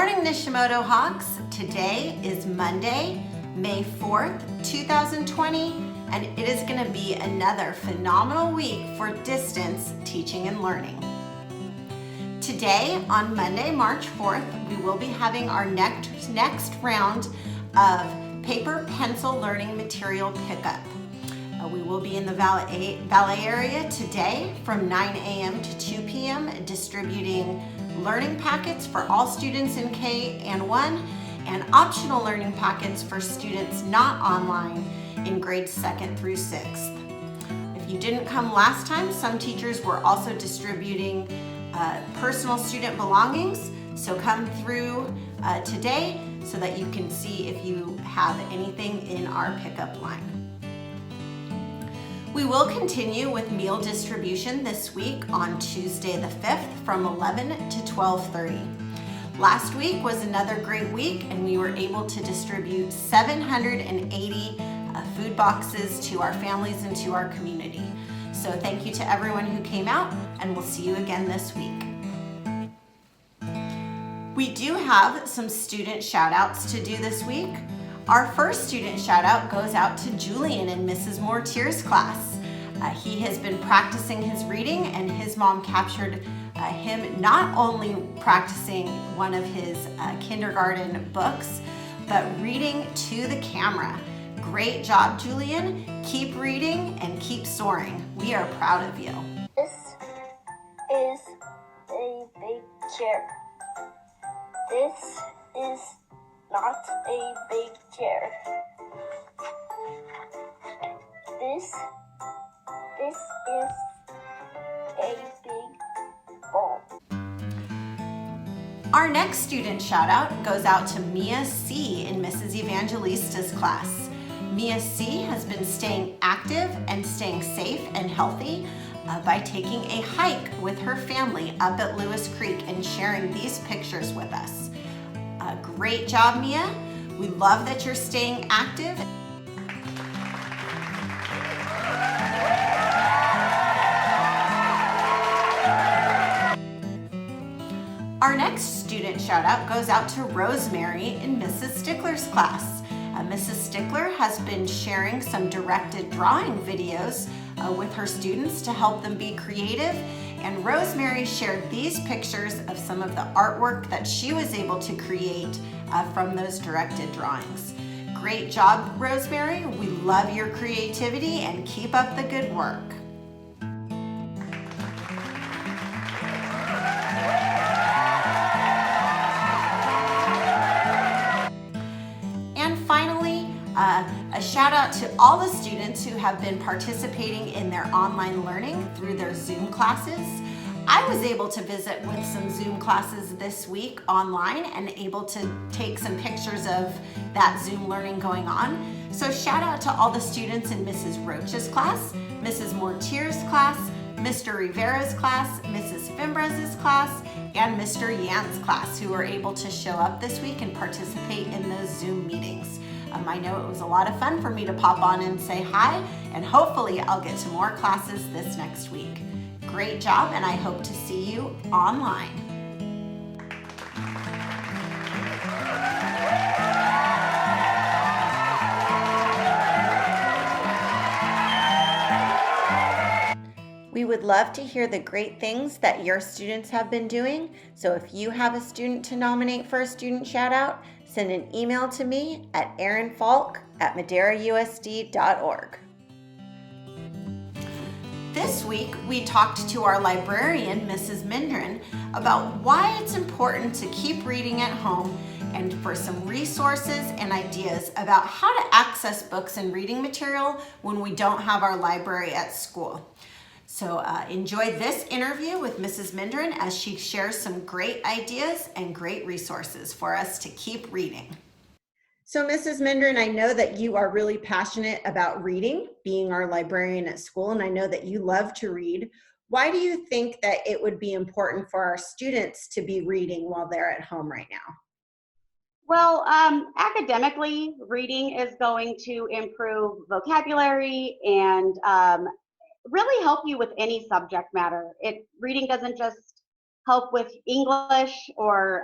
morning, Nishimoto Hawks. Today is Monday, May 4th, 2020, and it is going to be another phenomenal week for distance teaching and learning. Today, on Monday, March 4th, we will be having our next round of paper pencil learning material pickup. We will be in the valet area today from 9 a.m. to 2 p.m. distributing learning packets for all students in K and 1 and optional learning packets for students not online in grades 2nd through 6th. If you didn't come last time, some teachers were also distributing personal student belongings, so come through today so that you can see if you have anything in our pickup line. We will continue with meal distribution this week on Tuesday the 5th from 11 to 12:30. Last week was another great week and we were able to distribute 780 food boxes to our families and to our community. So thank you to everyone who came out, and we'll see you again this week. We do have some student shout outs to do this week. Our first student shout out goes out to Julian in Mrs. Mortier's class. He has been practicing his reading, and his mom captured him not only practicing one of his kindergarten books, but reading to the camera. Great job, Julian. Keep reading and keep soaring. We are proud of you. This is a big chair. This is not a big chair. This is a big ball. Our next student shout out goes out to Mia C. in Mrs. Evangelista's class. Mia C. has been staying active and staying safe and healthy by taking a hike with her family up at Lewis Creek and sharing these pictures with us. Great job, Mia. We love that you're staying active. Our next student shout out goes out to Rosemary in Mrs. Stickler's class. Mrs. Stickler has been sharing some directed drawing videos with her students to help them be creative, and Rosemary shared these pictures of some of the artwork that she was able to create from those directed drawings. Great job, Rosemary. We love your creativity and keep up the good work. Finally, a shout out to all the students who have been participating in their online learning through their Zoom classes. I was able to visit with some Zoom classes this week online and able to take some pictures of that Zoom learning going on. So shout out to all the students in Mrs. Roach's class, Mrs. Mortier's class, Mr. Rivera's class, Mrs. Fimbres' class, and Mr. Yan's class who were able to show up this week and participate in those Zoom meetings. I know it was a lot of fun for me to pop on and say hi, and hopefully I'll get to more classes this next week. Great job, and I hope to see you online. We would love to hear the great things that your students have been doing. So if you have a student to nominate for a student shout out, send an email to me at erinfalk@maderausd.org. This week, we talked to our librarian, Mrs. Mindren, about why it's important to keep reading at home and for some resources and ideas about how to access books and reading material when we don't have our library at school. So enjoy this interview with Mrs. Mindren as she shares some great ideas and great resources for us to keep reading. So Mrs. Mindren, I know that you are really passionate about reading, being our librarian at school, and I know that you love to read. Why do you think that it would be important for our students to be reading while they're at home right now? Well, academically, reading is going to improve vocabulary and really help you with any subject matter. Reading doesn't just help with English or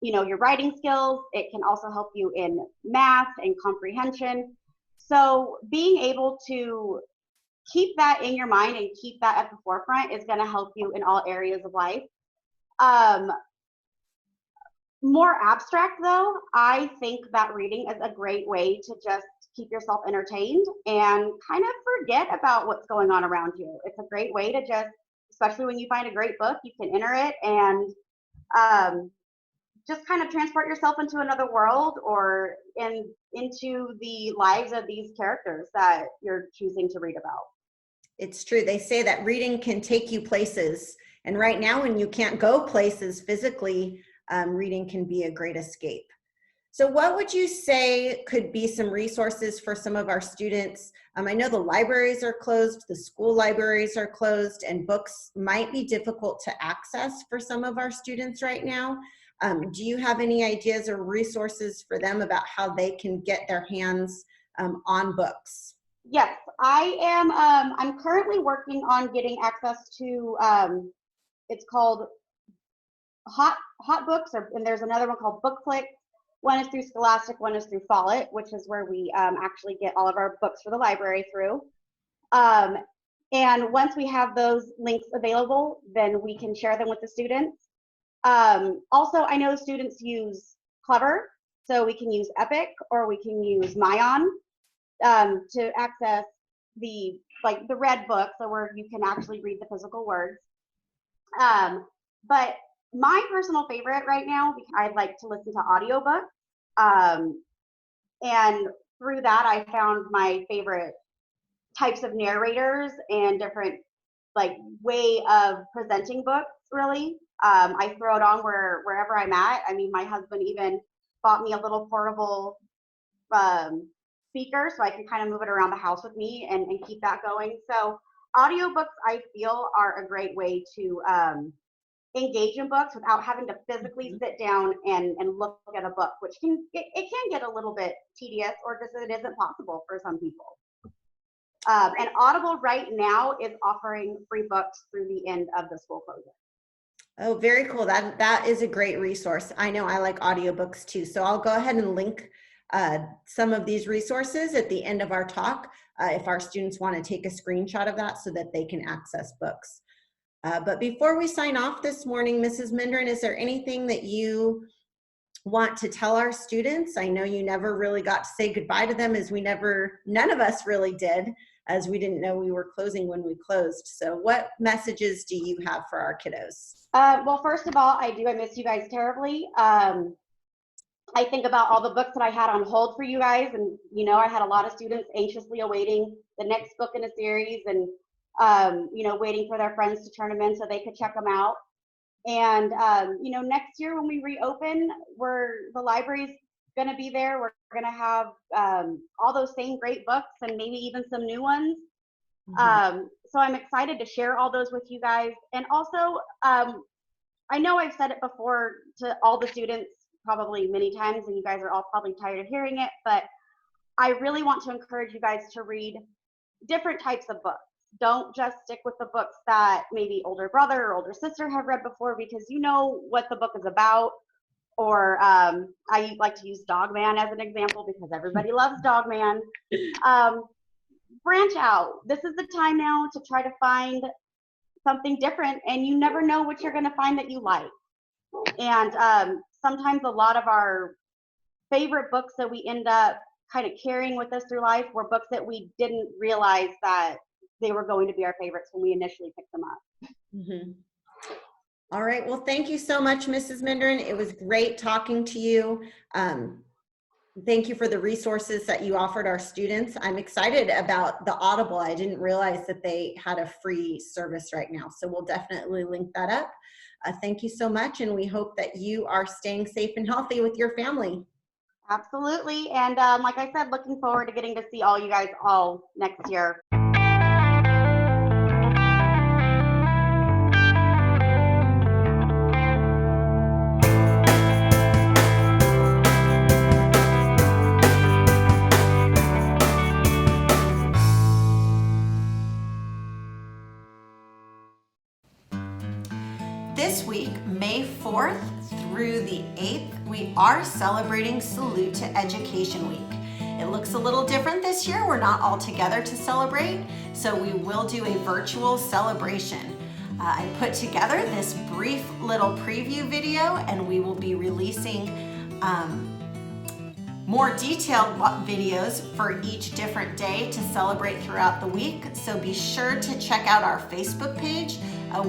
your writing skills. It can also help you in math and comprehension. So being able to keep that in your mind and keep that at the forefront is going to help you in all areas of life. More abstract though, I think that reading is a great way to just keep yourself entertained and kind of forget about what's going on around you. It's a great way to just, especially when you find a great book, you can enter it and just kind of transport yourself into another world or into the lives of these characters that you're choosing to read about. It's true. They say that reading can take you places. And right now, when you can't go places physically, reading can be a great escape. So what would you say could be some resources for some of our students? I know the libraries are closed, the school libraries are closed, and books might be difficult to access for some of our students right now. Do you have any ideas or resources for them about how they can get their hands on books? Yes, I am. I'm currently working on getting access to, it's called Hot Books, and there's another one called BookFlix. One is through Scholastic, one is through Follett, which is where we actually get all of our books for the library through. And once we have those links available, then we can share them with the students. Also, I know students use Clever, so we can use Epic or we can use Mayan to access the red book, so where you can actually read the physical words. But my personal favorite right now, I like to listen to audiobooks. And through that, I found my favorite types of narrators and different way of presenting books, really. I throw it on wherever I'm at. I mean, my husband even bought me a little portable speaker so I can kind of move it around the house with me and keep that going. So audiobooks, I feel, are a great way to engage in books without having to physically sit down and look at a book, which can get a little bit tedious, or just it isn't possible for some people. And Audible right now is offering free books through the end of the school closure. Oh, very cool. That is a great resource. I know I like audiobooks too. So I'll go ahead and link some of these resources at the end of our talk if our students want to take a screenshot of that so that they can access books. But before we sign off this morning, Mrs. Mindren, is there anything that you want to tell our students? I know you never really got to say goodbye to them, as none of us really did, as we didn't know we were closing when we closed. So what messages do you have for our kiddos? Well, first of all, I miss you guys terribly. I think about all the books that I had on hold for you guys, and I had a lot of students anxiously awaiting the next book in a series, and waiting for their friends to turn them in so they could check them out. And next year when we reopen, the library's going to be there. We're going to have all those same great books and maybe even some new ones. Mm-hmm. So I'm excited to share all those with you guys. And also, I know I've said it before to all the students probably many times, and you guys are all probably tired of hearing it, but I really want to encourage you guys to read different types of books. Don't just stick with the books that maybe older brother or older sister have read before, because you know what the book is about. Or I like to use Dogman as an example because everybody loves Dogman. Branch out. This is the time now to try to find something different, and you never know what you're going to find that you like. And sometimes a lot of our favorite books that we end up kind of carrying with us through life were books that we didn't realize that they were going to be our favorites when we initially picked them up. Mm-hmm. All right. Well, thank you so much, Mrs. Mindren. It was great talking to you. Thank you for the resources that you offered our students. I'm excited about the Audible. I didn't realize that they had a free service right now, so we'll definitely link that up. Thank you so much, and we hope that you are staying safe and healthy with your family. Absolutely. And like I said, looking forward to getting to see all you guys all next year. This week, May 4th through the 8th, we are celebrating Salute to Education Week. It looks a little different this year. We're not all together to celebrate, so we will do a virtual celebration. I put together this brief little preview video, and we will be releasing more detailed videos for each different day to celebrate throughout the week. So be sure to check out our Facebook page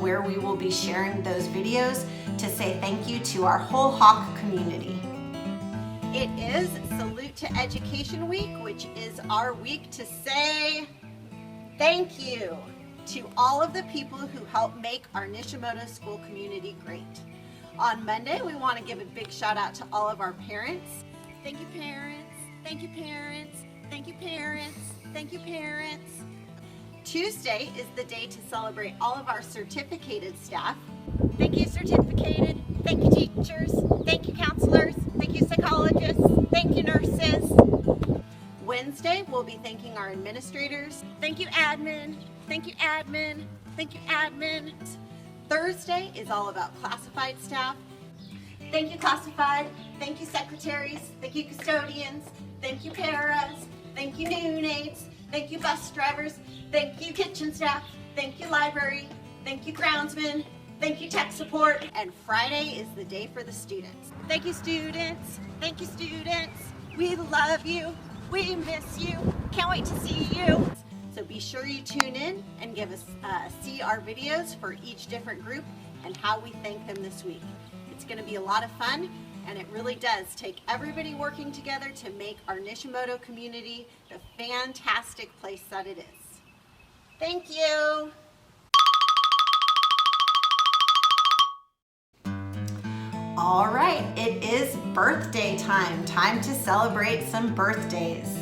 where we will be sharing those videos to say thank you to our whole Hawk community. It is Salute to Education Week, which is our week to say thank you to all of the people who help make our Nishimoto school community great. On Monday, we want to give a big shout out to all of our parents. Thank you, parents. Thank you, parents. Thank you, parents. Thank you, parents. Tuesday is the day to celebrate all of our certificated staff. Thank you, certificated. Thank you, teachers. Thank you, counselors. Thank you, psychologists. Thank you, nurses. Wednesday, we'll be thanking our administrators. Thank you, admin. Thank you, admin. Thank you, admin. Thursday is all about classified staff. Thank you, classified. Thank you, secretaries. Thank you, custodians. Thank you, paras. Thank you, noon aides. Thank you, bus drivers. Thank you, kitchen staff. Thank you, library. Thank you, groundsmen. Thank you, tech support. And Friday is the day for the students. Thank you, students. Thank you, students. We love you. We miss you. Can't wait to see you. So be sure you tune in and give us see our videos for each different group and how we thank them this week. It's going to be a lot of fun, and it really does take everybody working together to make our Nishimoto community the fantastic place that it is. Thank you. All right, it is birthday time. Time to celebrate some birthdays.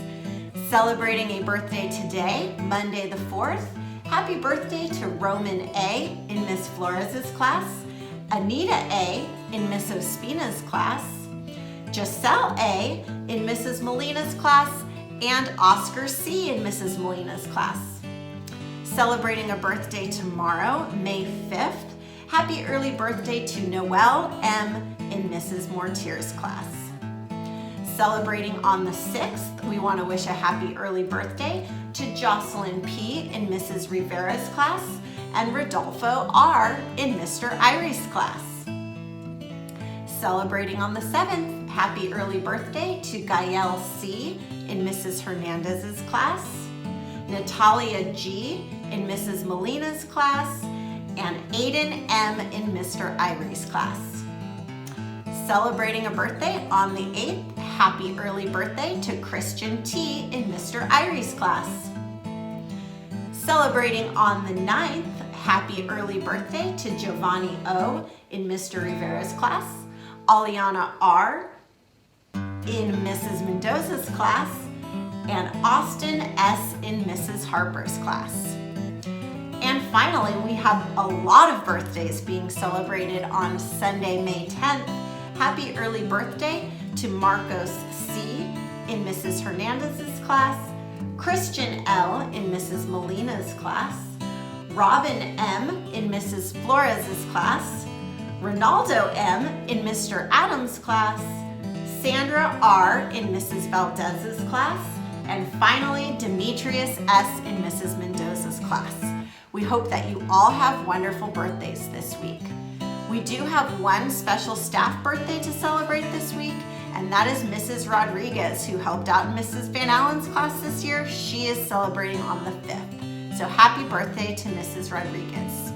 Celebrating a birthday today, Monday the 4th. Happy birthday to Roman A in Miss Flores' class, Anita A in Miss Ospina's class, Giselle A in Mrs. Molina's class, and Oscar C in Mrs. Molina's class. Celebrating a birthday tomorrow, May 5th. Happy early birthday to Noelle M in Mrs. Mortier's class. Celebrating on the 6th, we want to wish a happy early birthday to Jocelyn P in Mrs. Rivera's class and Rodolfo R in Mr. Irie's class. Celebrating on the 7th, happy early birthday to Gael C in Mrs. Hernandez's class, Natalia G in Mrs. Molina's class, and Aiden M in Mr. Irie's class. Celebrating a birthday on the 8th, happy early birthday to Christian T in Mr. Irie's class. Celebrating on the 9th, happy early birthday to Giovanni O in Mr. Rivera's class, Aliana R in Mrs. Mendoza's class, and Austin S in Mrs. Harper's class. And finally, we have a lot of birthdays being celebrated on Sunday, May 10th. Happy early birthday to Marcos C in Mrs. Hernandez's class, Christian L in Mrs. Molina's class, Robin M in Mrs. Flores' class, Ronaldo M in Mr. Adams' class, Sandra R in Mrs. Valdez's class, and finally Demetrius S in Mrs. Mendoza's class. We hope that you all have wonderful birthdays this week. We do have one special staff birthday to celebrate this week, and that is Mrs. Rodriguez, who helped out in Mrs. Van Allen's class this year. She is celebrating on the 5th. So happy birthday to Mrs. Rodriguez.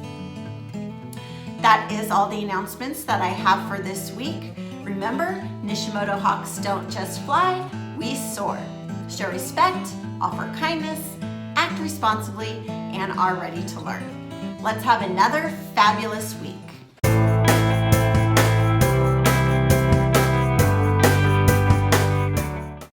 That is all the announcements that I have for this week. Remember, Nishimoto Hawks don't just fly, we soar. Show respect, offer kindness, act responsibly, and are ready to learn. Let's have another fabulous week.